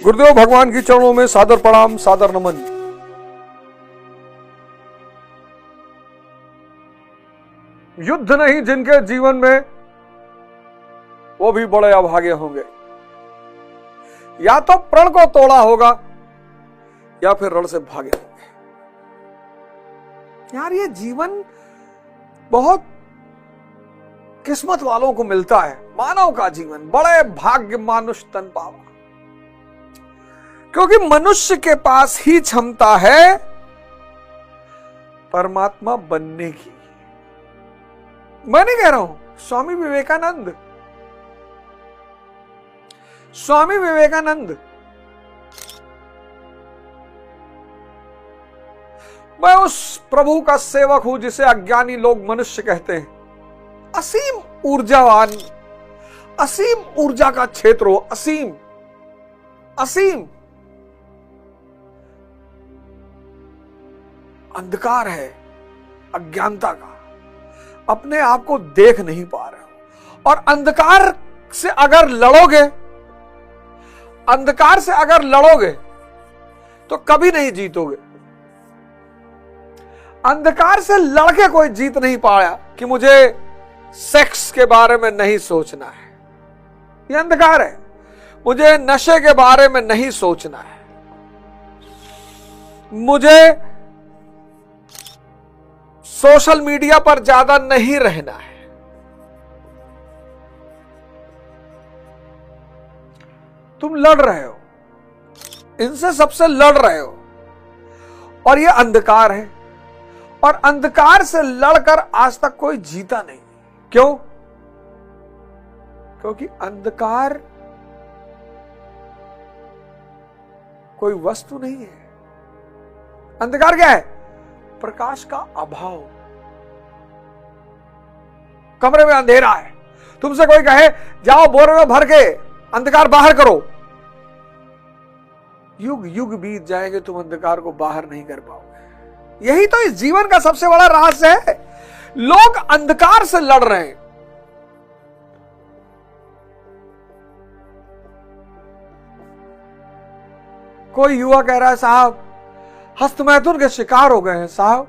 गुरुदेव भगवान की चरणों में सादर प्रणाम, सादर नमन। युद्ध नहीं जिनके जीवन में, वो भी बड़े अभागे होंगे। या तो प्रण को तोड़ा होगा या फिर रण से भागे होंगे। यार ये जीवन बहुत किस्मत वालों को मिलता है। मानव का जीवन बड़े भाग्य मानुष तन पावा, क्योंकि मनुष्य के पास ही क्षमता है परमात्मा बनने की। मैं नहीं कह रहा हूं, स्वामी विवेकानंद मैं उस प्रभु का सेवक हूं जिसे अज्ञानी लोग मनुष्य कहते हैं। असीम ऊर्जावान, असीम ऊर्जा का क्षेत्र हो, असीम अंधकार है अज्ञानता का, अपने आप को देख नहीं पा रहे हो। और अंधकार से अगर लड़ोगे तो कभी नहीं जीतोगे। अंधकार से लड़के कोई जीत नहीं पाया कि मुझे सेक्स के बारे में नहीं सोचना है, ये अंधकार है। मुझे नशे के बारे में नहीं सोचना है, मुझे सोशल मीडिया पर ज्यादा नहीं रहना है। तुम लड़ रहे हो, इनसे सबसे लड़ रहे हो, और ये अंधकार है। और अंधकार से लड़कर आज तक कोई जीता नहीं। क्यों? क्योंकि अंधकार कोई वस्तु नहीं है। अंधकार क्या है? प्रकाश का अभाव। कमरे में अंधेरा है, तुमसे कोई कहे जाओ बोरे में भर के अंधकार बाहर करो, युग युग बीत जाएंगे, तुम अंधकार को बाहर नहीं कर पाओगे। यही तो इस जीवन का सबसे बड़ा रहस्य है। लोग अंधकार से लड़ रहे हैं। कोई युवा कह रहा है साहब हस्तमैथुन के शिकार हो गए हैं, साहब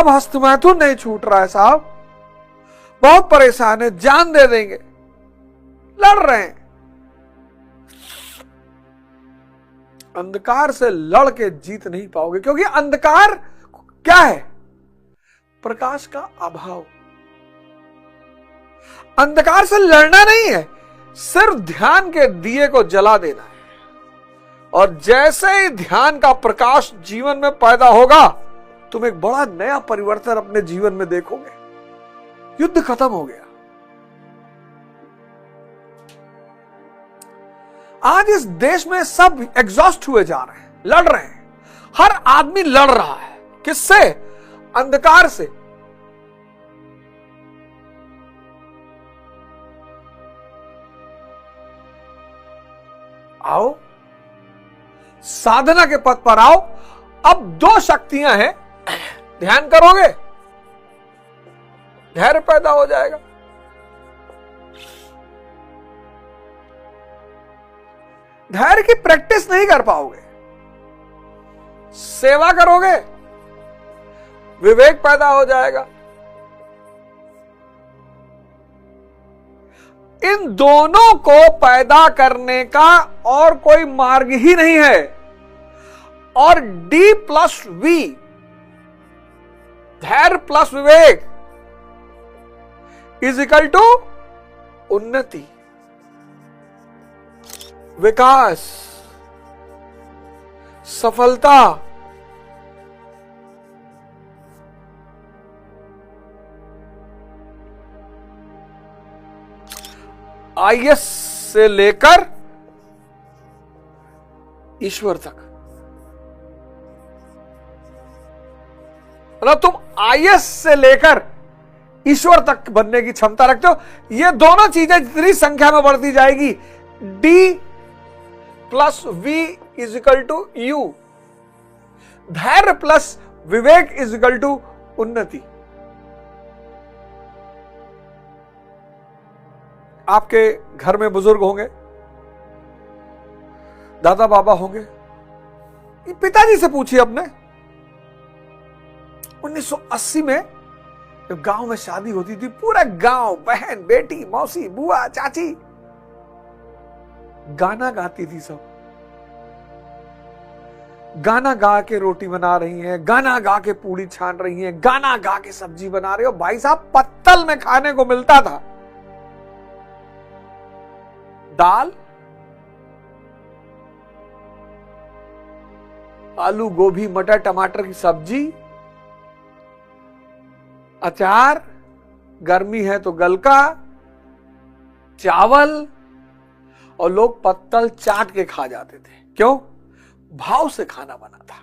हस्तमैथुन नहीं छूट रहा है, साहब बहुत परेशान है, जान दे देंगे। लड़ रहे हैं। अंधकार से लड़ के जीत नहीं पाओगे, क्योंकि अंधकार क्या है? प्रकाश का अभाव। अंधकार से लड़ना नहीं है, सिर्फ ध्यान के दिए को जला देना है। और जैसे ही ध्यान का प्रकाश जीवन में पैदा होगा, तुम एक बड़ा नया परिवर्तन अपने जीवन में देखोगे। युद्ध खत्म हो गया। आज इस देश में सब एग्जॉस्ट हुए जा रहे हैं, लड़ रहे हैं। हर आदमी लड़ रहा है। किससे? अंधकार से। आओ, साधना के पथ पर आओ। अब दो शक्तियां हैं, ध्यान करोगे धैर्य पैदा हो जाएगा। धैर्य की प्रैक्टिस नहीं कर पाओगे, सेवा करोगे विवेक पैदा हो जाएगा। इन दोनों को पैदा करने का और कोई मार्ग ही नहीं है। और D+V, धैर्य प्लस विवेक इज इक्वल टू उन्नति, विकास, सफलता। IS से लेकर ईश्वर तक। मतलब तुम IS से लेकर ईश्वर तक बनने की क्षमता रखते हो। ये दोनों चीजें जितनी संख्या में बढ़ती जाएगी, D+V is equal to U, धैर्य प्लस विवेक इज इक्वल टू उन्नति। आपके घर में बुजुर्ग होंगे, दादा बाबा होंगे, पिताजी से पूछिए अपने। 1980 में जब गांव में शादी होती थी, पूरा गांव, बहन, बेटी, मौसी, बुआ, चाची गाना गाती थी। सब गाना गा के रोटी बना रही हैं, गाना गा के पूड़ी छान रही हैं, गाना गा के सब्जी बना रही हो। भाई साहब, पत्तल में खाने को मिलता था दाल, आलू, गोभी, मटर, टमाटर की सब्जी, अचार, गर्मी है तो गलका, चावल, और लोग पत्तल चाट के खा जाते थे। क्यों? भाव से खाना बना था।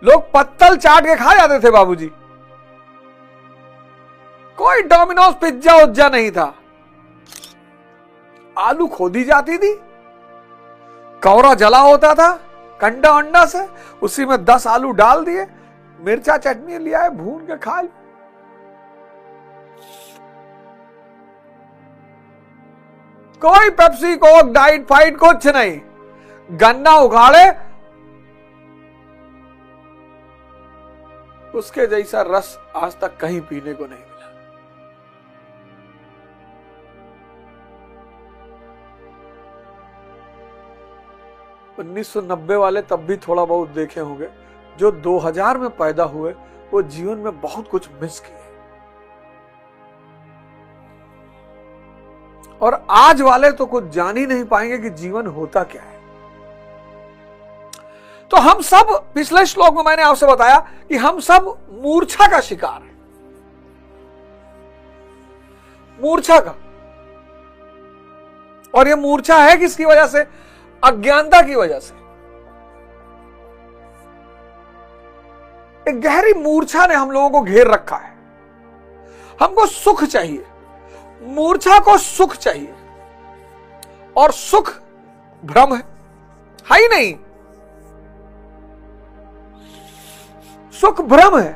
लोग पत्तल चाट के खा जाते थे बाबूजी। कोई डोमिनोज पिज्जा उज्जा नहीं था। आलू खोदी जाती थी, कौरा जला होता था कंडा अंडा से, उसी में 10 आलू डाल दिए, मिर्चा चटनी लिया है, भून के खा ली। कोई पेप्सी कोक डाइट फाइट कुछ नहीं। गन्ना उगाड़े, उसके जैसा रस आज तक कहीं पीने को नहीं मिला। 1990 वाले तब भी थोड़ा बहुत देखे होंगे। जो 2000 में पैदा हुए वो जीवन में बहुत कुछ मिस किए, और आज वाले तो कुछ जान ही नहीं पाएंगे कि जीवन होता क्या है। तो हम सब, पिछले श्लोक में मैंने आपसे बताया कि हम सब मूर्छा का शिकार हैं। मूर्छा का, और ये मूर्छा है किसकी वजह से? अज्ञानता की वजह से। एक गहरी मूर्छा ने हम लोगों को घेर रखा है। हमको सुख चाहिए, मूर्छा को सुख चाहिए, और सुख भ्रम है ही नहीं। सुख भ्रम है,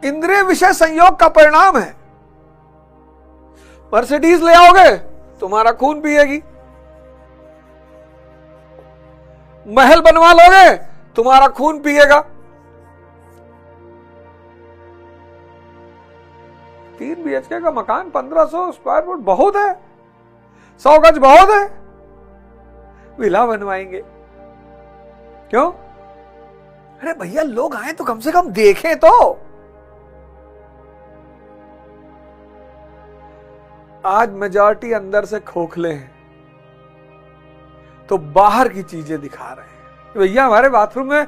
इंद्रिय विषय संयोग का परिणाम है। मर्सिडीज ले आओगे, तुम्हारा खून पिएगी। महल बनवा लोगे, तुम्हारा खून पिएगा। 3 BHK का मकान 1500 स्क्वायर फुट बहुत है, 100 गज बहुत है, विला बनवाएंगे। क्यों? अरे भैया, लोग आए तो कम से कम देखें तो। आज मेजॉरिटी अंदर से खोखले हैं, तो बाहर की चीजें दिखा रहे हैं। भैया, हमारे बाथरूम में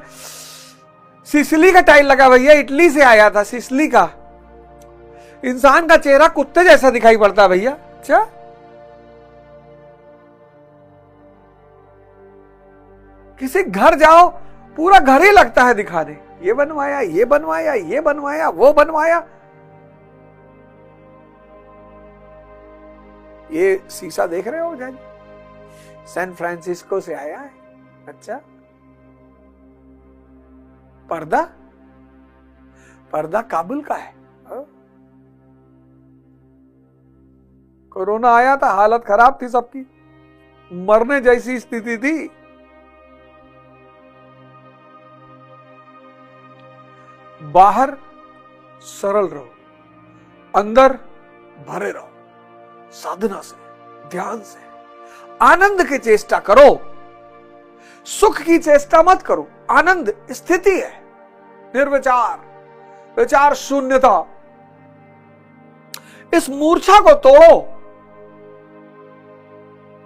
सिसली का टाइल लगा, भैया इटली से आया था, सिसली का। इंसान का चेहरा कुत्ते जैसा दिखाई पड़ता है भैया। अच्छा, किसी घर जाओ, पूरा घर ही लगता है दिखाने, ये बनवाया, ये बनवाया, ये बनवाया, वो बनवाया। ये शीशा देख रहे हो जान, सैन फ्रांसिस्को से आया है। अच्छा, पर्दा, पर्दा काबुल का है। कोरोना आया था, हालत खराब थी सबकी, मरने जैसी स्थिति थी। बाहर सरल रहो, अंदर भरे रहो, साधना से, ध्यान से, आनंद की चेष्टा करो। सुख की चेष्टा मत करो। आनंद स्थिति है, निर्विचार, विचार शून्यता। इस मूर्छा को तोड़ो,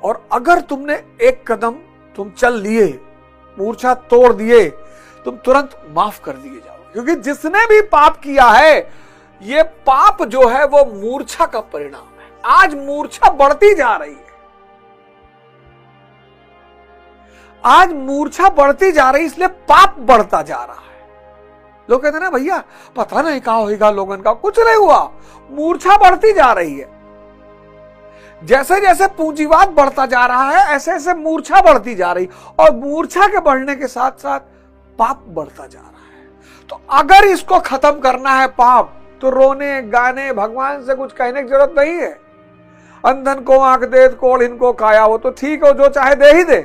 और अगर तुमने एक कदम तुम चल लिए, मूर्छा तोड़ दिए, तुम तुरंत माफ कर दिए जाओ। क्योंकि जिसने भी पाप किया है, ये पाप जो है वो मूर्छा का परिणाम है। आज मूर्छा बढ़ती जा रही है, आज मूर्छा बढ़ती जा रही है, इसलिए पाप बढ़ता जा रहा है। लोग कहते हैं ना, भैया पता नहीं क्या होगा लोगन का। कुछ नहीं हुआ, मूर्छा बढ़ती जा रही है। जैसे जैसे पूंजीवाद बढ़ता जा रहा है, ऐसे ऐसे मूर्छा बढ़ती जा रही, और मूर्छा के बढ़ने के साथ साथ पाप बढ़ता जा रहा है। तो अगर इसको खत्म करना है पाप, तो रोने गाने भगवान से कुछ कहने की जरूरत नहीं है। अंधन को आंख दे, कोढ़िन को काया, वो तो ठीक है, जो चाहे दे ही दे।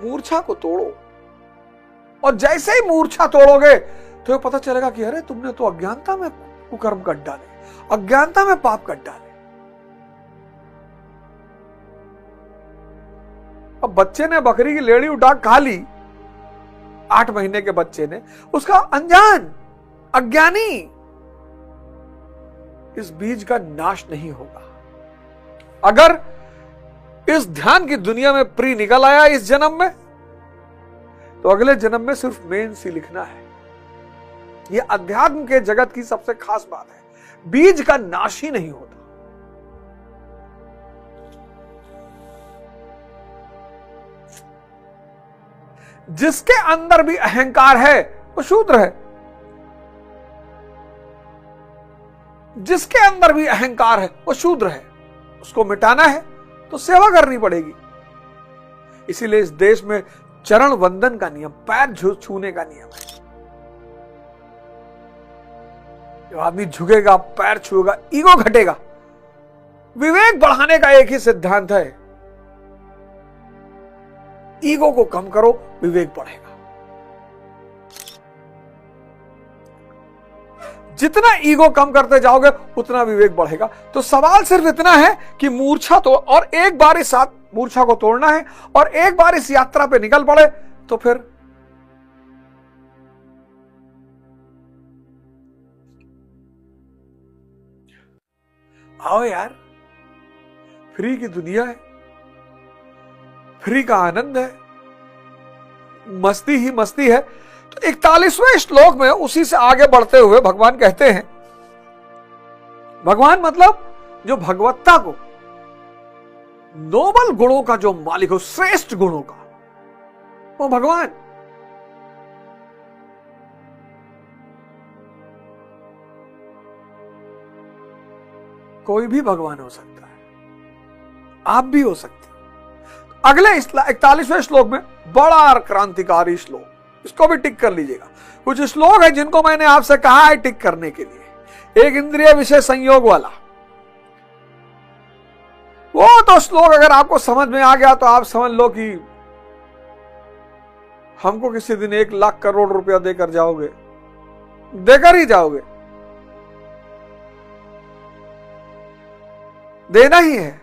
मूर्छा को तोड़ो, और जैसे ही मूर्छा तोड़ोगे तो पता चलेगा कि अरे तुमने तो अज्ञानता में कुकर्म कर डाले, अज्ञानता में पाप कर डाले। अब बच्चे ने बकरी की लेड़ी उठा खा ली, 8 महीने के बच्चे ने, उसका अनजान अज्ञानी, इस बीज का नाश नहीं होगा। अगर इस ध्यान की दुनिया में प्री निकल आया इस जन्म में, तो अगले जन्म में सिर्फ मेन सी लिखना है। यह अध्यात्म के जगत की सबसे खास बात है, बीज का नाश ही नहीं होता। जिसके अंदर भी अहंकार है वो शूद्र है। जिसके अंदर भी अहंकार है वो शूद्र है। उसको मिटाना है तो सेवा करनी पड़ेगी। इसीलिए इस देश में चरण वंदन का नियम, पैर छूने का नियम है। जब आदमी झुकेगा, पैर छुएगा, ईगो घटेगा। विवेक बढ़ाने का एक ही सिद्धांत है, ईगो को कम करो, विवेक बढ़ेगा। जितना ईगो कम करते जाओगे उतना विवेक बढ़ेगा। तो सवाल सिर्फ इतना है कि मूर्छा तो, और एक बार इस साथ मूर्छा को तोड़ना है, और एक बार इस यात्रा पे निकल पड़े तो फिर आओ यार, फ्री की दुनिया है, फ्री का आनंद है, मस्ती ही मस्ती है। तो 41वें श्लोक में उसी से आगे बढ़ते हुए भगवान कहते हैं, भगवान मतलब जो भगवत्ता को, नोबल गुणों का जो मालिक हो, श्रेष्ठ गुणों का, वो भगवान। कोई भी भगवान हो सकता है, आप भी हो सकते हैं। अगले 41वें श्लोक में बड़ा क्रांतिकारी श्लोक, इसको भी टिक कर लीजिएगा। कुछ श्लोक है जिनको मैंने आपसे कहा है टिक करने के लिए। एक इंद्रिय विषय संयोग वाला, वो तो श्लोक अगर आपको समझ में आ गया तो आप समझ लो कि हमको किसी दिन 1 लाख करोड़ रुपया देकर जाओगे, देकर ही जाओगे, देना ही है।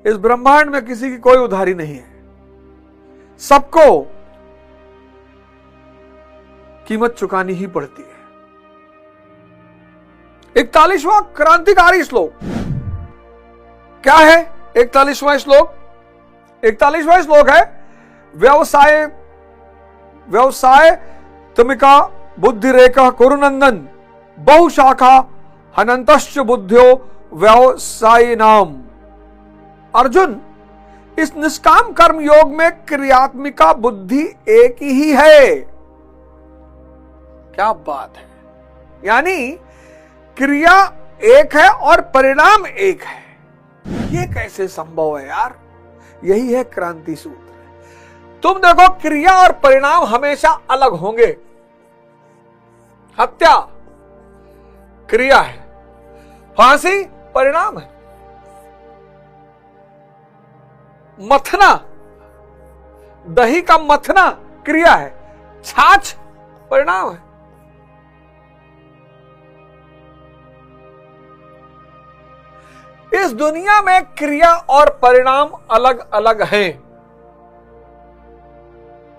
इस ब्रह्मांड में किसी की कोई उधारी नहीं है, सबको कीमत चुकानी ही पड़ती है। 41वां क्रांतिकारी श्लोक क्या है? 41वां श्लोक, 41वां श्लोक है, व्यवसाय व्यवसाय तमिका बुद्धि रेखा कुरुनंदन बहुशाखा हनंतश्च बुद्धियो व्यवसायी नाम। अर्जुन, इस निष्काम कर्म योग में क्रियात्मिका बुद्धि एक ही है। क्या बात है! यानी क्रिया एक है और परिणाम एक है। ये कैसे संभव है यार? यही है क्रांति सूत्र। तुम देखो, क्रिया और परिणाम हमेशा अलग होंगे। हत्या क्रिया है, फांसी परिणाम है, मथना, दही का मथना क्रिया है, छाछ परिणाम है। इस दुनिया में क्रिया और परिणाम अलग अलग हैं,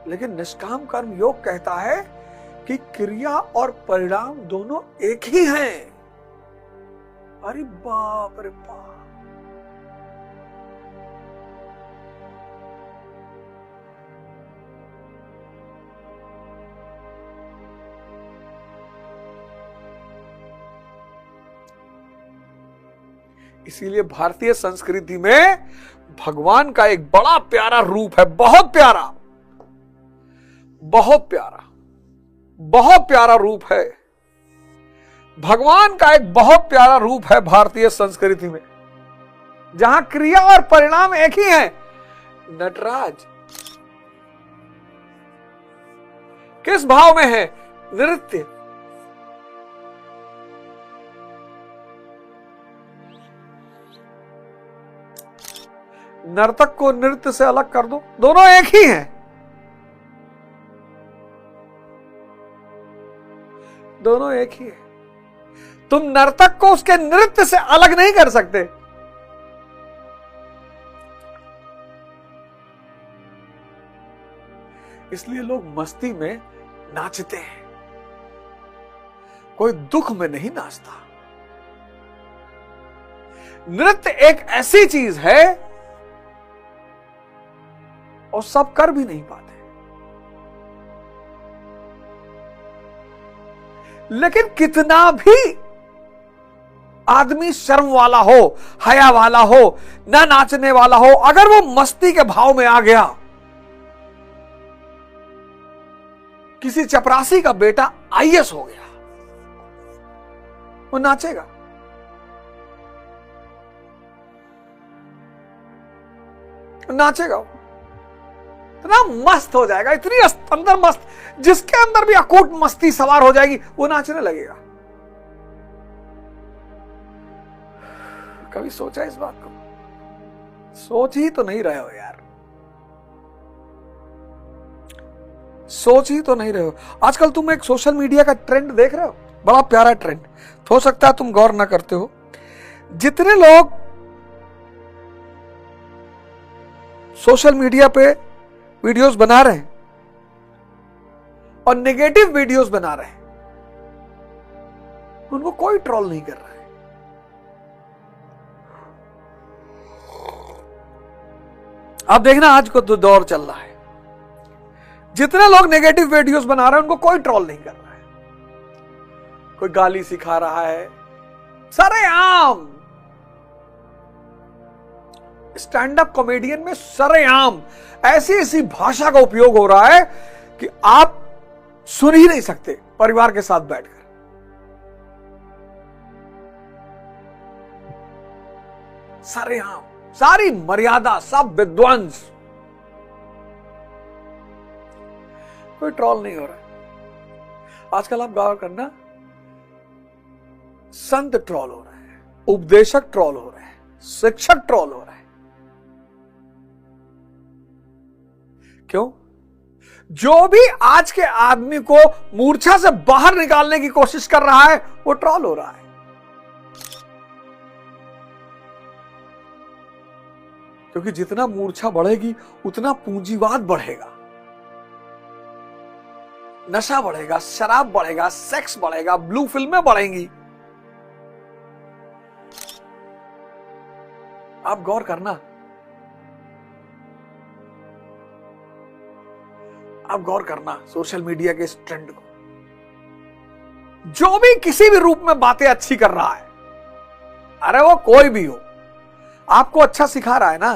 लेकिन निष्काम कर्म योग कहता है कि क्रिया और परिणाम दोनों एक ही हैं। अरे बाप रे बाप! इसीलिए भारतीय संस्कृति में भगवान का एक बड़ा प्यारा रूप है, बहुत प्यारा, बहुत प्यारा, बहुत प्यारा रूप है। भगवान का एक बहुत प्यारा रूप है भारतीय संस्कृति में, जहां क्रिया और परिणाम एक ही हैं। नटराज किस भाव में है? नृत्य। नर्तक को नृत्य से अलग कर दो, दोनों एक ही हैं। दोनों एक ही है। तुम नर्तक को उसके नृत्य से अलग नहीं कर सकते। इसलिए लोग मस्ती में नाचते हैं, कोई दुख में नहीं नाचता। नृत्य एक ऐसी चीज है और सब कर भी नहीं पाते, लेकिन कितना भी आदमी शर्म वाला हो, हया वाला हो, ना नाचने वाला हो, अगर वो मस्ती के भाव में आ गया, किसी चपरासी का बेटा आईएएस हो गया, वो नाचेगा। नाचेगा वो, इतना मस्त हो जाएगा, इतनी अंदर मस्त, जिसके अंदर भी अकूट मस्ती सवार हो जाएगी वो नाचने लगेगा। कभी सोचा इस बात को? सोच ही तो नहीं रहे हो यार, सोच ही तो नहीं रहे हो। आजकल तुम एक सोशल मीडिया का ट्रेंड देख रहे हो, बड़ा प्यारा ट्रेंड, हो सकता है तुम गौर ना करते हो। जितने लोग सोशल मीडिया पे वीडियोस बना रहे हैं और नेगेटिव वीडियोस बना रहे हैं, उनको कोई ट्रोल नहीं कर रहा है। अब देखना आज को तो दौर चल रहा है, जितने लोग नेगेटिव वीडियोस बना रहे हैं उनको कोई ट्रोल नहीं कर रहा है, कोई गाली सिखा रहा है, सरेआम स्टैंड अप कॉमेडियन में सरेआम ऐसी ऐसी भाषा का उपयोग हो रहा है कि आप सुन ही नहीं सकते परिवार के साथ बैठकर। सरेआम, सारी मर्यादा, सब विध्वंस, कोई ट्रोल नहीं हो रहा है। आजकल आप गौर करना, संत ट्रोल हो रहे हैं, उपदेशक ट्रोल हो रहे हैं, शिक्षक ट्रोल हो रहे हैं। क्यों? जो भी आज के आदमी को मूर्छा से बाहर निकालने की कोशिश कर रहा है वो ट्रोल हो रहा है। क्योंकि जितना मूर्छा बढ़ेगी उतना पूंजीवाद बढ़ेगा, नशा बढ़ेगा, शराब बढ़ेगा, सेक्स बढ़ेगा, ब्लू फिल्में बढ़ेंगी। आप गौर करना, आप गौर करना सोशल मीडिया के इस ट्रेंड को। जो भी किसी भी रूप में बातें अच्छी कर रहा है, अरे वो कोई भी हो, आपको अच्छा सिखा रहा है ना,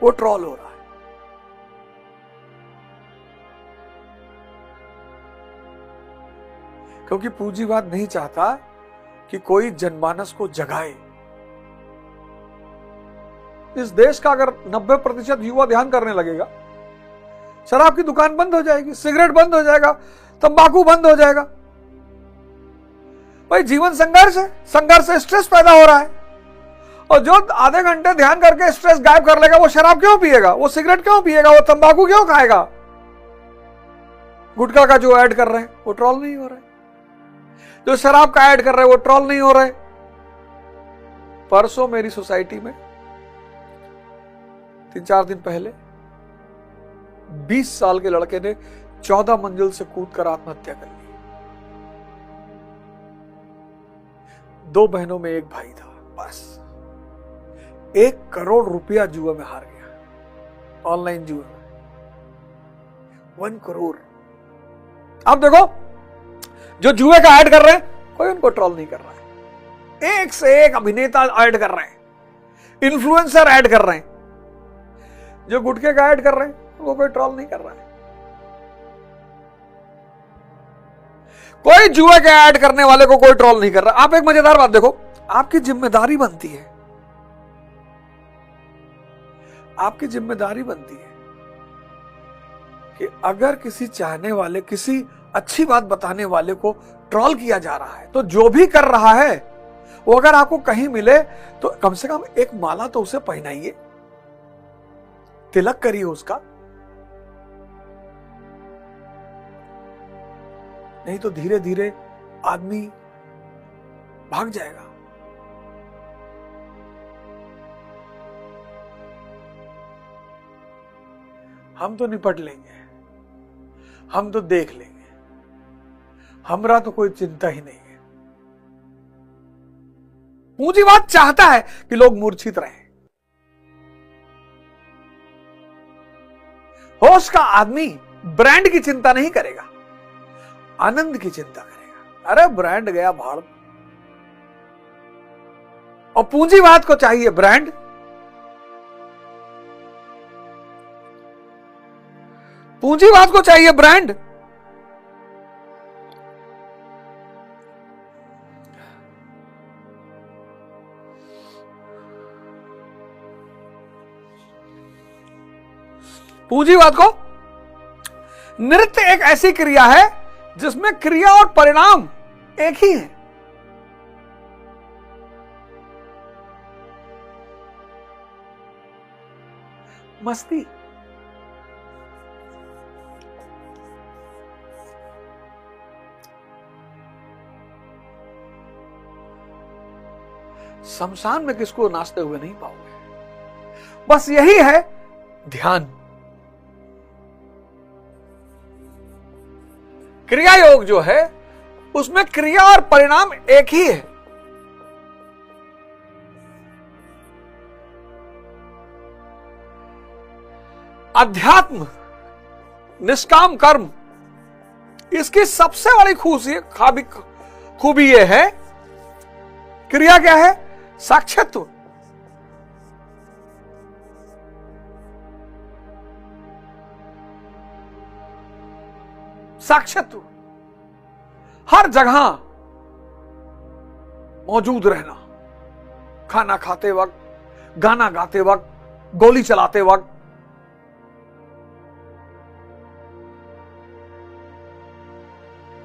वो ट्रोल हो रहा है। क्योंकि पूंजीवाद नहीं चाहता कि कोई जनमानस को जगाए। इस देश का अगर 90% युवा ध्यान करने लगेगा, शराब की दुकान बंद हो जाएगी, सिगरेट बंद हो जाएगा, तंबाकू बंद हो जाएगा। भाई जीवन संघर्ष है, संघर्ष से स्ट्रेस पैदा हो रहा है, और जो आधे घंटे ध्यान करके स्ट्रेस गायब कर लेगा वो शराब क्यों पिएगा, वो सिगरेट क्यों पिएगा, वो तंबाकू क्यों खाएगा? गुटखा का जो ऐड कर रहे हैं वो ट्रोल नहीं हो रहा है, जो शराब का ऐड कर रहे हैं वो ट्रोल नहीं हो रहे। परसों मेरी सोसाइटी में 3-4 दिन पहले 20 साल के लड़के ने 14 मंजिल से कूदकर आत्महत्या कर ली। 2 बहनों में एक भाई था, बस 1 करोड़ रुपया जुए में हार गया, ऑनलाइन जुए में 1 करोड़। अब देखो, जो जुए का ऐड कर रहे हैं कोई उनको ट्रोल नहीं कर रहा है, एक से एक अभिनेता ऐड कर रहे हैं, इन्फ्लुएंसर ऐड कर रहे हैं। जो गुटखे का ऐड कर रहे हैं वो कोई ट्रोल नहीं कर रहा है। कोई जुए के ऐड करने वाले को कोई ट्रोल नहीं कर रहा। आप एक मजेदार बात देखो, आपकी जिम्मेदारी बनती है, आपकी जिम्मेदारी बनती है कि अगर किसी चाहने वाले, किसी अच्छी बात बताने वाले को ट्रोल किया जा रहा है, तो जो भी कर रहा है वो अगर आपको कहीं मिले तो कम से कम एक माला तो उसे पहनाइए, तिलक करिए उसका, नहीं तो धीरे धीरे आदमी भाग जाएगा। हम तो निपट लेंगे, हम तो देख लेंगे, हमरा तो कोई चिंता ही नहीं है। पूंजीवाद चाहता है कि लोग मूर्छित रहें। होश का आदमी ब्रांड की चिंता नहीं करेगा, आनंद की चिंता करेगा। अरे ब्रांड गया भाड़। और पूंजीवाद को चाहिए ब्रांड, पूंजीवाद को चाहिए ब्रांड। पूंजीवाद को नृत्य एक ऐसी क्रिया है जिसमें क्रिया और परिणाम एक ही है। मस्ती, शमशान में किसको नाचते हुए नहीं पाओगे। बस यही है ध्यान। क्रिया योग जो है उसमें क्रिया और परिणाम एक ही है। अध्यात्म, निष्काम कर्म, इसकी सबसे बड़ी खूबी यह है, क्रिया क्या है? साक्षात्व। साक्षात्व, हर जगह मौजूद रहना, खाना खाते वक्त, गाना गाते वक्त, गोली चलाते वक्त।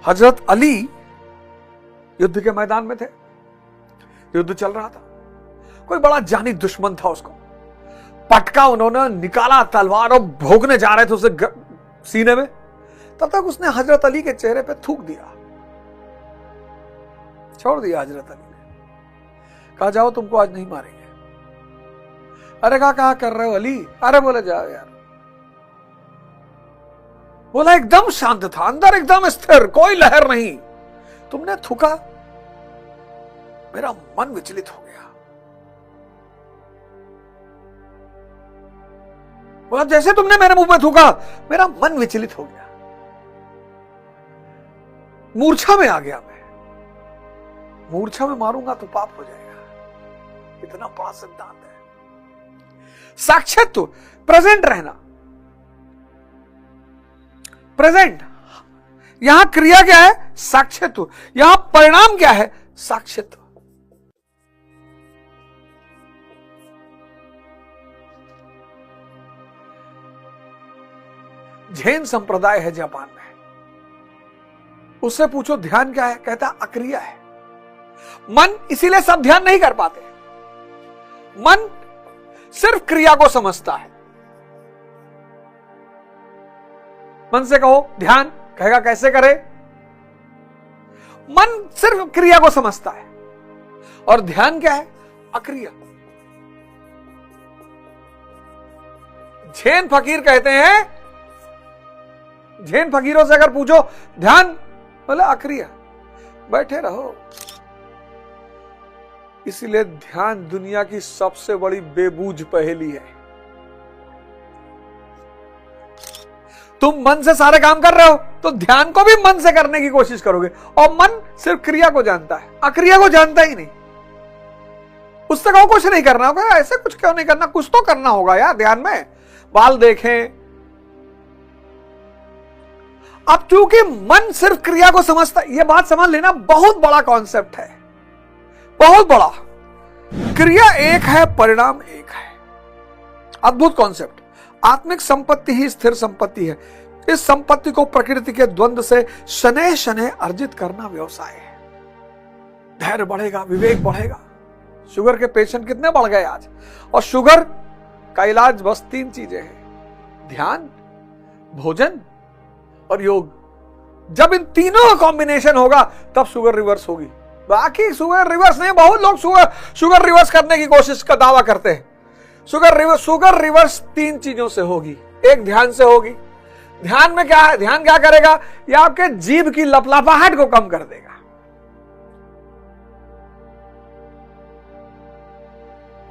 हजरत अली युद्ध के मैदान में थे, युद्ध चल रहा था, कोई बड़ा जानी दुश्मन था, उसको पटका उन्होंने, निकाला तलवार और भोगने जा रहे थे उसे सीने में, तब तक उसने हजरत अली के चेहरे पे थूक दिया, छोड़ दिया। हजरत अली ने कहा जाओ तुमको आज नहीं मारेंगे। अरे कहा कर रहे हो अली? अरे बोले जाओ यार। बोला एकदम शांत था, अंदर एकदम स्थिर, कोई लहर नहीं। तुमने थूका, मेरा मन विचलित हो गया। बोला जैसे तुमने मेरे मुंह में थूका, मेरा मन विचलित हो गया, मूर्छा में आ गया। मैं मूर्छा में मारूंगा तो पाप हो जाएगा। इतना बड़ा सिद्धांत है। साक्षात्व, प्रेजेंट रहना। प्रेजेंट, यहां क्रिया क्या है? साक्षात्व। यहां परिणाम क्या है? साक्षात्व। जैन संप्रदाय है जापान में, उससे पूछो ध्यान क्या है, कहता अक्रिय है। मन, इसीलिए सब ध्यान नहीं कर पाते। मन सिर्फ क्रिया को समझता है। मन से कहो ध्यान, कहेगा कैसे करे। मन सिर्फ क्रिया को समझता है, और ध्यान क्या है? अक्रिय। जैन फकीर कहते हैं, जैन फकीरों से अगर पूछो ध्यान, बोले अक्रिय, बैठे रहो। इसीलिए ध्यान दुनिया की सबसे बड़ी बेबूझ पहेली है। तुम मन से सारे काम कर रहे हो तो ध्यान को भी मन से करने की कोशिश करोगे, और मन सिर्फ क्रिया को जानता है, अक्रिया को जानता ही नहीं। उससे कहो कुछ नहीं करना होगा, ऐसे कुछ क्यों नहीं करना, कुछ तो करना होगा यार ध्यान में, बाल देखें। अब क्योंकि मन सिर्फ क्रिया को समझता, यह बात समझ लेना, बहुत बड़ा कॉन्सेप्ट है, बहुत बड़ा। क्रिया एक है, परिणाम एक है। अद्भुत कॉन्सेप्ट। आत्मिक संपत्ति ही स्थिर संपत्ति है। इस संपत्ति को प्रकृति के द्वंद्व से शनैः शनैः अर्जित करना व्यवसाय है। धैर्य बढ़ेगा, विवेक बढ़ेगा। शुगर के पेशेंट कितने बढ़ गए आज। और शुगर का इलाज बस 3 चीजें हैं, ध्यान, भोजन और योग। जब इन तीनों का कॉम्बिनेशन होगा तब शुगर रिवर्स होगी। बाकी शुगर रिवर्स नहीं, बहुत लोग शुगर रिवर्स करने की कोशिश का दावा करते हैं। शुगर रिवर्स 3 चीजों से होगी। एक, ध्यान से होगी। ध्यान में क्या है? ध्यान क्या करेगा? ये आपके जीभ की लपलपाहट को कम कर देगा।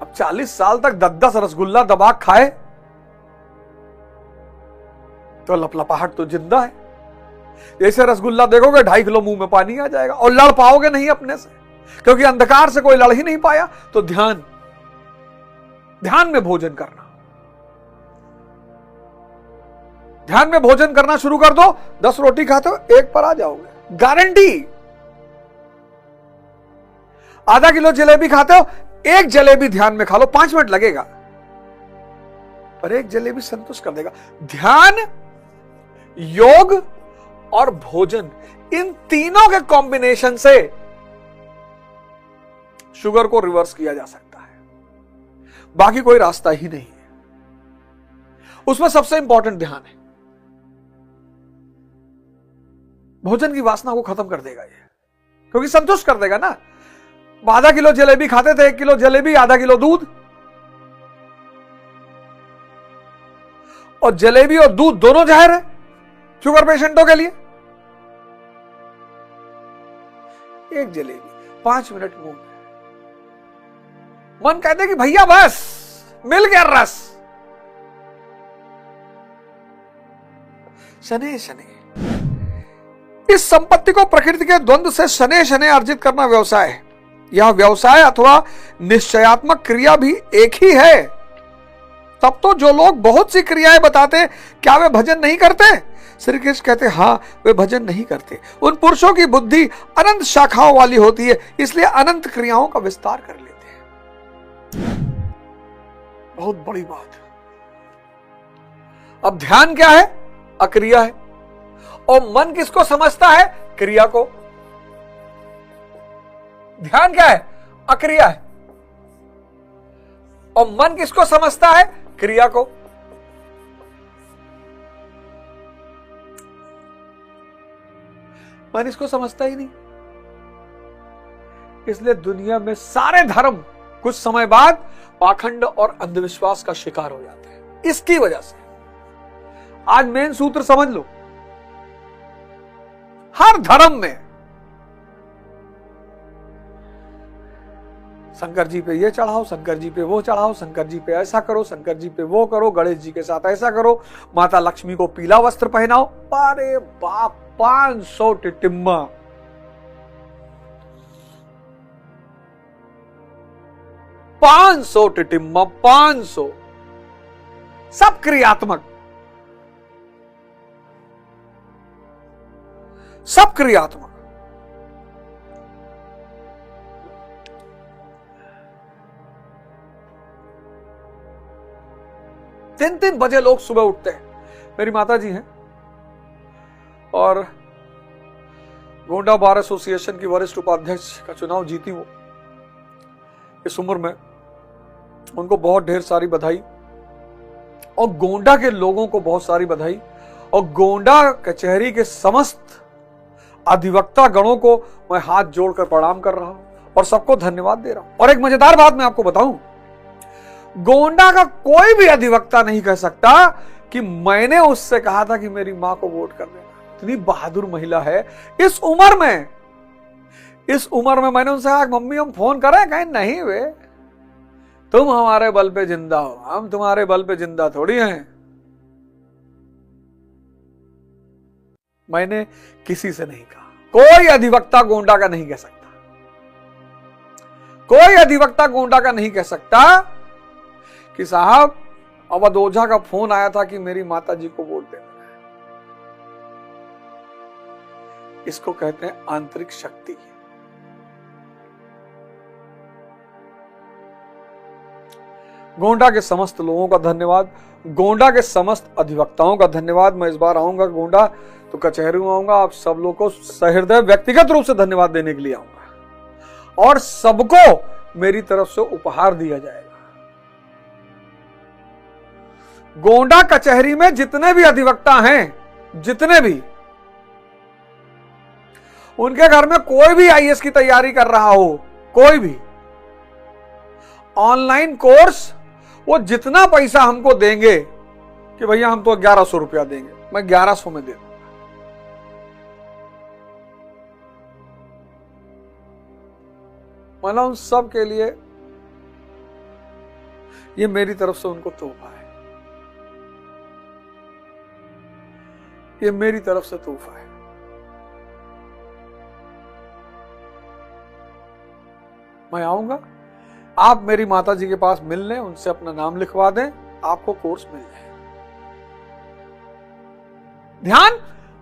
अब 40 साल तक 10-10 रसगुल्ला दबा खाए तो लपलपाहट तो जिंदा है। जैसे रसगुल्ला देखोगे 2.5 किलो मुंह में पानी आ जाएगा और लड़ पाओगे नहीं अपने से, क्योंकि अंधकार से कोई लड़ ही नहीं पाया। तो ध्यान में भोजन करना, ध्यान में भोजन करना शुरू कर दो। 10 रोटी खाते हो 1 पर आ जाओगे, गारंटी। आधा किलो जलेबी खाते हो, 1 जलेबी ध्यान में खा लो, 5 मिनट लगेगा पर 1 जलेबी संतुष्ट कर देगा। ध्यान, योग और भोजन, इन तीनों के कॉम्बिनेशन से शुगर को रिवर्स किया जा सकता है। बाकी कोई रास्ता ही नहीं है। उसमें सबसे इंपॉर्टेंट ध्यान है। भोजन की वासना को खत्म कर देगा ये, क्योंकि संतुष्ट कर देगा ना। आधा किलो जलेबी खाते थे, 1 किलो जलेबी, आधा किलो दूध। और जलेबी और दूध दोनों जहर है शुगर पेशेंटों के लिए। 1 जलेबी 5 मिनट मुंह में, मन कहते कि भैया बस मिल गया रस। शनै शनै, इस संपत्ति को प्रकृति के द्वंद्व से शनै शनै अर्जित करना व्यवसाय है। यह व्यवसाय अथवा निश्चयात्मक क्रिया भी एक ही है। तब तो जो लोग बहुत सी क्रियाएं बताते, क्या वे भजन नहीं करते? श्री कृष्ण कहते हां, वे भजन नहीं करते। उन पुरुषों की बुद्धि अनंत शाखाओं वाली होती है, इसलिए अनंत क्रियाओं का विस्तार कर लेते हैं। बहुत बड़ी बात। अब ध्यान क्या है? अक्रिया है। और मन किसको समझता है? क्रिया को। ध्यान क्या है? अक्रिया है। और मन किसको समझता है? क्रिया को। मन इसको समझता ही नहीं। इसलिए दुनिया में सारे धर्म कुछ समय बाद पाखंड और अंधविश्वास का शिकार हो जाते हैं। इसकी वजह से आज मेन सूत्र समझ लो। हर धर्म में शंकर जी पे ये चढ़ाओ, शंकर जी पे वो चढ़ाओ, शंकर जी पे ऐसा करो, शंकर जी पे वो करो, गणेश जी के साथ ऐसा करो, माता लक्ष्मी को पीला वस्त्र पहनाओ। अरे बाप, 500 टिटिम्मा। टिटिम्मा 500, सब क्रियात्मक, सब क्रियात्मक। तीन बजे लोग सुबह उठते हैं। मेरी माता जी हैं और गोंडा बार एसोसिएशन की वरिष्ठ उपाध्यक्ष का चुनाव जीती वो। इस उम्र में उनको बहुत ढेर सारी बधाई और गोंडा के लोगों को बहुत सारी बधाई और गोंडा कचहरी के समस्त अधिवक्ता गणों को मैं हाथ जोड़कर प्रणाम कर रहा हूं और सबको धन्यवाद दे रहा हूं। और एक मजेदार बात मैं आपको बताऊं, गोंडा का कोई भी अधिवक्ता नहीं कह सकता कि मैंने उससे कहा था कि मेरी मां को वोट कर देना। इतनी बहादुर महिला है इस उम्र में। इस उम्र में मैंने उनसे कहा मम्मी हम फोन करें? कहें नहीं वे, तुम हमारे बल पे जिंदा हो, हम तुम्हारे बल पे जिंदा थोड़ी हैं। मैंने किसी से नहीं कहा, कोई अधिवक्ता गोंडा का नहीं कह सकता, कोई अधिवक्ता गोंडा का नहीं कह सकता कि साहब अवध ओझा का फोन आया था कि मेरी माता जी को वोट देना है। इसको कहते हैं आंतरिक शक्ति। गोंडा के समस्त लोगों का धन्यवाद, गोंडा के समस्त अधिवक्ताओं का धन्यवाद। मैं इस बार आऊंगा गोंडा तो कचहरी में आऊंगा, आप सब लोगों को सहृदय व्यक्तिगत रूप से धन्यवाद देने के लिए आऊंगा। और सबको मेरी तरफ से उपहार दिया जाएगा। गोंडा कचहरी में जितने भी अधिवक्ता हैं, जितने भी, उनके घर में कोई भी आईएएस की तैयारी कर रहा हो, कोई भी, ऑनलाइन कोर्स वो जितना पैसा हमको देंगे कि भैया हम तो 1100 रुपया देंगे, मैं 1100 में दे दूंगा। मतलब उन सब के लिए ये मेरी तरफ से उनको तोहफा है, ये मेरी तरफ से तोहफा है। मैं आऊंगा, आप मेरी माता जी के पास मिल लें, उनसे अपना नाम लिखवा दें, आपको कोर्स मिल जाए। ध्यान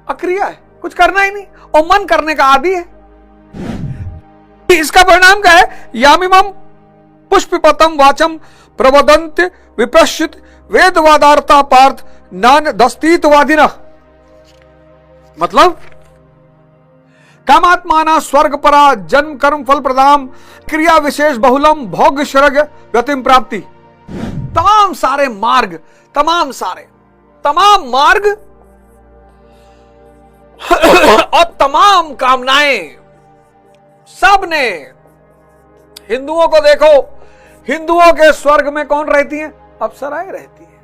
अक्रिया है, कुछ करना ही नहीं, और मन करने का आदि है। इसका परिणाम क्या है? यामिमम पुष्पिपतम वाचम प्रवदंत विपश्चित वेदवादार्ता पार्थ नान दस्तीतवादिना। मतलब कामात्माना स्वर्ग परा जन्म कर्म फल प्रदाम क्रिया विशेष बहुलम भोग शरग गतिम प्राप्ति। तमाम सारे मार्ग, तमाम मार्ग और तमाम कामनाएं, सब ने, हिंदुओं को देखो, हिंदुओं के स्वर्ग में कौन रहती हैं? अप्सराएं रहती हैं,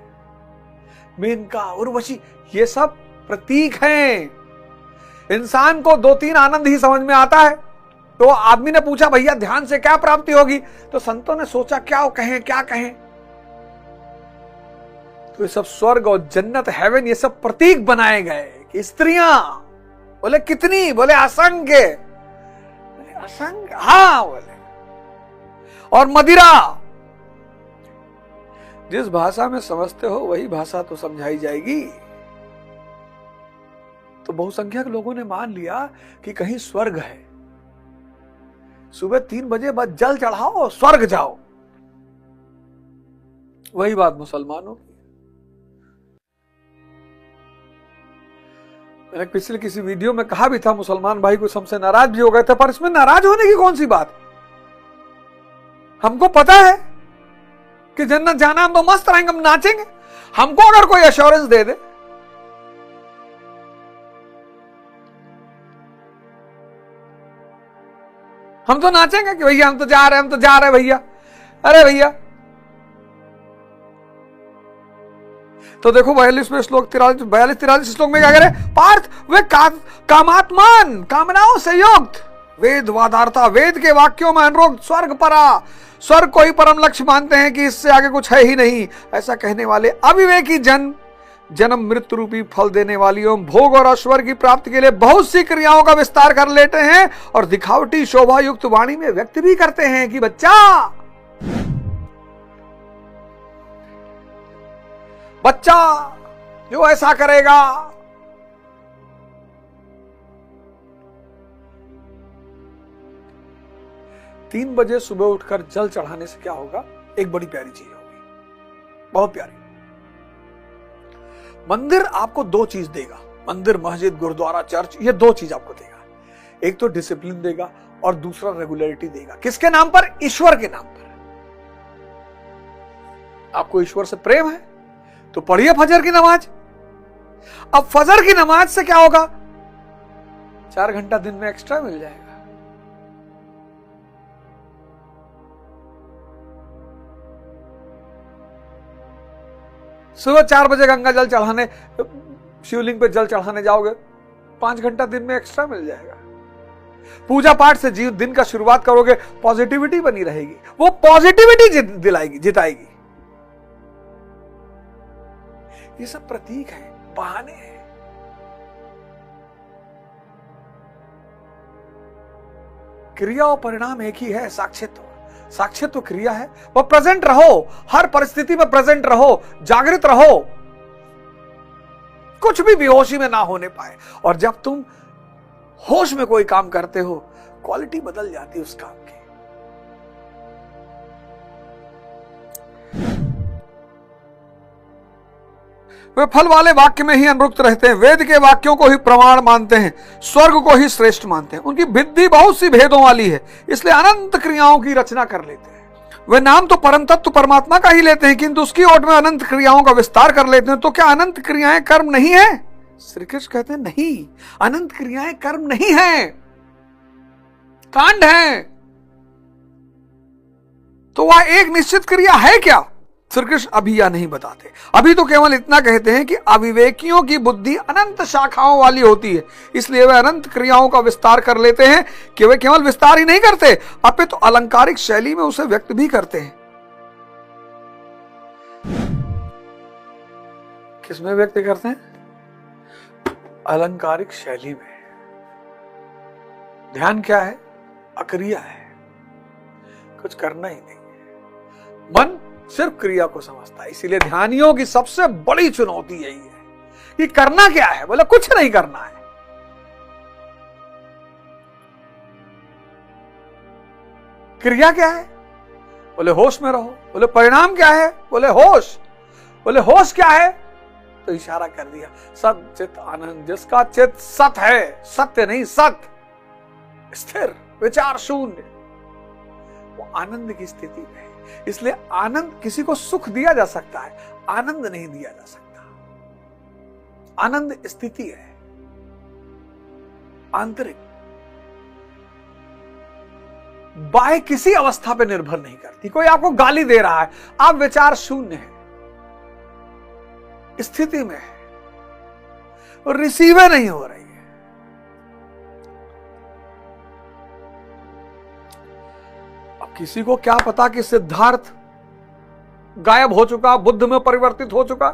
मेनका, उर्वशी, ये सब प्रतीक हैं। इंसान को 2-3 आनंद ही समझ में आता है। तो आदमी ने पूछा भैया ध्यान से क्या प्राप्ति होगी? तो संतों ने सोचा क्या कहें। तो ये सब स्वर्ग और जन्नत, हेवन, ये सब प्रतीक बनाए गए कि स्त्रियां, बोले कितनी? बोले असंख्य। असंख्य, हाँ बोले। और मदिरा, जिस भाषा में समझते हो वही भाषा तो समझाई जाएगी। तो बहुसंख्यक लोगों ने मान लिया कि कहीं स्वर्ग है, सुबह 3 बजे बाद जल चढ़ाओ और स्वर्ग जाओ। वही बात मुसलमानों की। मैंने पिछले किसी वीडियो में कहा भी था, मुसलमान भाई कुछ हमसे नाराज भी हो गए थे, पर इसमें नाराज होने की कौन सी बात? हमको पता है कि जन्नत जाना, हम तो मस्त रहेंगे, हम नाचेंगे। हमको अगर कोई एश्योरेंस दे दे, हम तो नाचेंगे कि भैया हम तो जा रहे हैं भैया। अरे भैया, तो देखो 42वें श्लोक, 42-43 श्लोक में क्या करे? पार्थ वे कामात्मान, कामनाओं से युक्त, वेद वादार्ता, वेद के वाक्यों में अनुरोध, स्वर्ग परा, स्वर्ग को ही परम लक्ष्य मानते हैं कि इससे आगे कुछ है ही नहीं, ऐसा कहने वाले अविवेकी जन्म मृत्यु रूपी फल देने वाली एवं भोग और ऐश्वर्य की प्राप्ति के लिए बहुत सी क्रियाओं का विस्तार कर लेते हैं और दिखावटी शोभा युक्त वाणी में व्यक्त भी करते हैं कि बच्चा जो ऐसा करेगा, तीन बजे सुबह उठकर जल चढ़ाने से क्या होगा? एक बड़ी प्यारी चीज होगी, बहुत प्यारी। मंदिर आपको 2 चीज देगा, मंदिर, मस्जिद, गुरुद्वारा, चर्च, ये 2 चीज आपको देगा। एक तो डिसिप्लिन देगा और दूसरा रेगुलरिटी देगा। किसके नाम पर? ईश्वर के नाम पर। आपको ईश्वर से प्रेम है तो पढ़िए फजर की नमाज। अब फजर की नमाज से क्या होगा? 4 घंटा दिन में एक्स्ट्रा मिल जाएगा। सुबह 4 बजे गंगा जल चढ़ाने, शिवलिंग पे जल चढ़ाने जाओगे, 5 घंटा दिन में एक्स्ट्रा मिल जाएगा। पूजा पाठ से दिन का शुरुआत करोगे, पॉजिटिविटी बनी रहेगी, वो पॉजिटिविटी दिलाएगी, जिताएगी। ये सब प्रतीक है, बहाने हैं। क्रिया और परिणाम एक ही है, साक्षित्व। साक्षित्व क्रिया है, वो प्रेजेंट रहो, हर परिस्थिति में प्रेजेंट रहो, जागृत रहो, कुछ भी बेहोशी में ना होने पाए। और जब तुम होश में कोई काम करते हो, क्वालिटी बदल जाती है उस काम की। वे फल वाले वाक्य में ही अनुरक्त रहते हैं, वेद के वाक्यों को ही प्रमाण मानते हैं, स्वर्ग को ही श्रेष्ठ मानते हैं। उनकी बुद्धि बहुत सी भेदों वाली है, इसलिए अनंत क्रियाओं की रचना कर लेते हैं। वे नाम तो परम तत्व परमात्मा का ही लेते हैं, किंतु उसकी ओट में अनंत क्रियाओं का विस्तार कर लेते हैं। तो क्या अनंत क्रियाएं कर्म नहीं है? श्री कृष्ण कहते हैं नहीं, अनंत क्रियाएं कर्म नहीं है, कांड है। तो वह एक निश्चित क्रिया है क्या? श्री कृष्ण अभी यह नहीं बताते। अभी तो केवल इतना कहते हैं कि अविवेकियों की बुद्धि अनंत शाखाओं वाली होती है, इसलिए वे अनंत क्रियाओं का विस्तार कर लेते हैं। कि वे केवल विस्तार ही नहीं करते, अपितु तो अलंकारिक शैली में उसे व्यक्त भी करते हैं। किसमें व्यक्त करते हैं? अलंकारिक शैली में। ध्यान क्या है? अक्रिया है, कुछ करना ही नहीं है, मन सिर्फ क्रिया को समझता है। इसीलिए ध्यानियों की सबसे बड़ी चुनौती यही है कि करना क्या है? बोले कुछ नहीं करना है। क्रिया क्या है? बोले होश में रहो। बोले परिणाम क्या है? बोले होश। बोले होश क्या है? तो इशारा कर दिया, सत चित आनंद। जिसका चित सत है, सत्य नहीं सत, स्थिर विचार शून्य, वो आनंद की स्थिति में है। इसलिए आनंद, किसी को सुख दिया जा सकता है, आनंद नहीं दिया जा सकता। आनंद स्थिति है, आंतरिक, बाह्य किसी अवस्था पर निर्भर नहीं करती। कोई आपको गाली दे रहा है, आप विचार शून्य है, स्थिति में है, और रिसीव नहीं हो रही है। अब किसी को क्या पता कि सिद्धार्थ गायब हो चुका, बुद्ध में परिवर्तित हो चुका।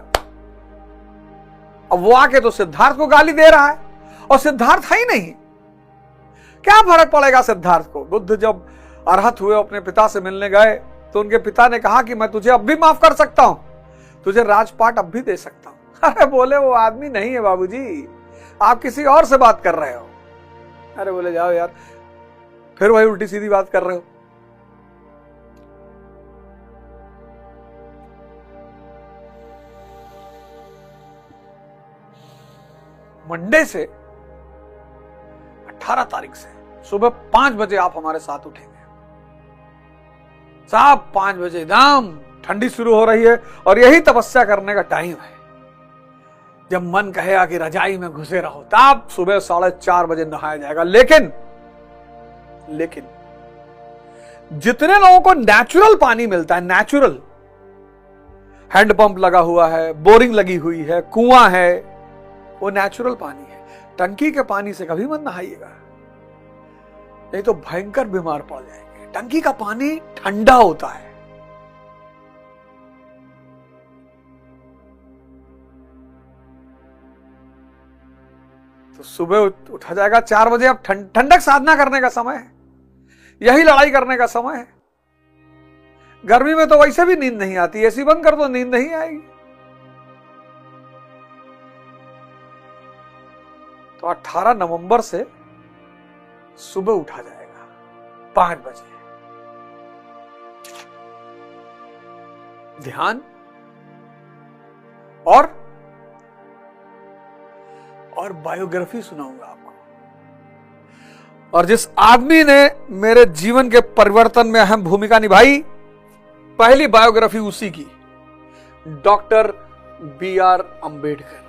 अब वो आके तो सिद्धार्थ को गाली दे रहा है, और सिद्धार्थ है ही नहीं। क्या फर्क पड़ेगा सिद्धार्थ को? बुद्ध जब अरहत हुए, अपने पिता से मिलने गए, तो उनके पिता ने कहा कि मैं तुझे अब भी माफ कर सकता हूं, तुझे राजपाट अब भी दे सकता हूं। अरे बोले वो आदमी नहीं है बाबूजी, आप किसी और से बात कर रहे हो। अरे बोले जाओ यार, फिर वही उल्टी सीधी बात कर रहे हो। मंडे से 18 तारीख से सुबह 5 बजे आप हमारे साथ उठेंगे साहब। 5 बजे एकदम ठंडी शुरू हो रही है, और यही तपस्या करने का टाइम है। जब मन कहेगा कि रजाई में घुसे रहो, तब सुबह 4:30 बजे नहाया जाएगा। लेकिन जितने लोगों को नेचुरल पानी मिलता है, नेचुरल, हैंडपंप लगा हुआ है, बोरिंग लगी हुई है, कुआं है, वो नेचुरल पानी है। टंकी के पानी से कभी मत नहाइएगा, नहीं तो भयंकर बीमार पड़ जाएंगे। टंकी का पानी ठंडा होता है। तो सुबह उठा जाएगा 4 बजे। अब ठंडक साधना करने का समय है, यही लड़ाई करने का समय है। गर्मी में तो वैसे भी नींद नहीं आती, एसी बंद कर दो, नींद नहीं आएगी। तो 18 नवंबर से सुबह उठा जाएगा 5 बजे। ध्यान और बायोग्राफी सुनाऊंगा आपको। और जिस आदमी ने मेरे जीवन के परिवर्तन में अहम भूमिका निभाई, पहली बायोग्राफी उसी की, डॉक्टर B.R. अंबेडकर।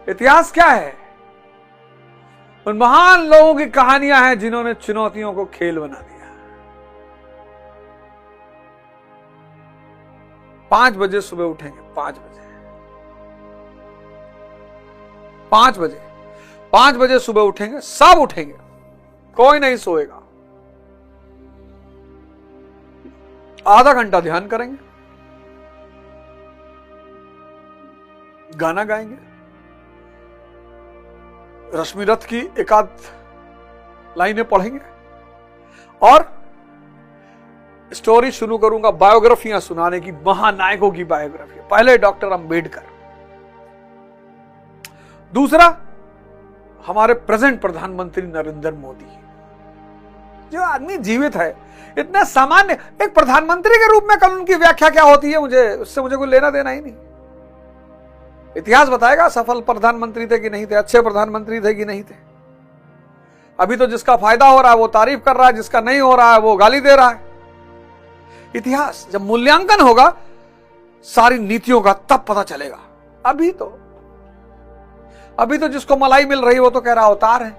इतिहास क्या है? उन महान लोगों की कहानियां हैं जिन्होंने चुनौतियों को खेल बना दिया। 5 बजे सुबह उठेंगे, 5 बजे, 5 बजे, 5 बजे सुबह उठेंगे, सब उठेंगे, कोई नहीं सोएगा। आधा घंटा ध्यान करेंगे, गाना गाएंगे, रश्मि रथ की एकाध लाइनें पढ़ेंगे, और स्टोरी शुरू करूंगा बायोग्राफियां सुनाने की, महानायकों की बायोग्राफी। पहले डॉक्टर अंबेडकर, दूसरा हमारे प्रेजेंट प्रधानमंत्री नरेंद्र मोदी, जो आदमी जीवित है, इतना सामान्य, एक प्रधानमंत्री के रूप में कल उनकी व्याख्या क्या होती है, उससे मुझे कोई लेना देना ही नहीं। इतिहास बताएगा सफल प्रधानमंत्री थे कि नहीं थे, अच्छे प्रधानमंत्री थे कि नहीं थे। अभी तो जिसका फायदा हो रहा है वो तारीफ कर रहा है, जिसका नहीं हो रहा है वो गाली दे रहा है। इतिहास जब मूल्यांकन होगा सारी नीतियों का, तब पता चलेगा। अभी तो जिसको मलाई मिल रही वो तो कह रहा अवतार है।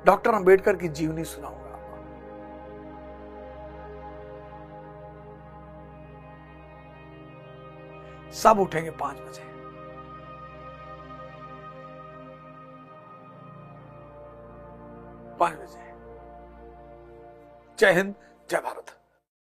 डॉक्टर अंबेडकर की जीवनी सुनाऊंगा। सब उठेंगे 5 बजे। 5 बजे। जय हिंद, जय भारत।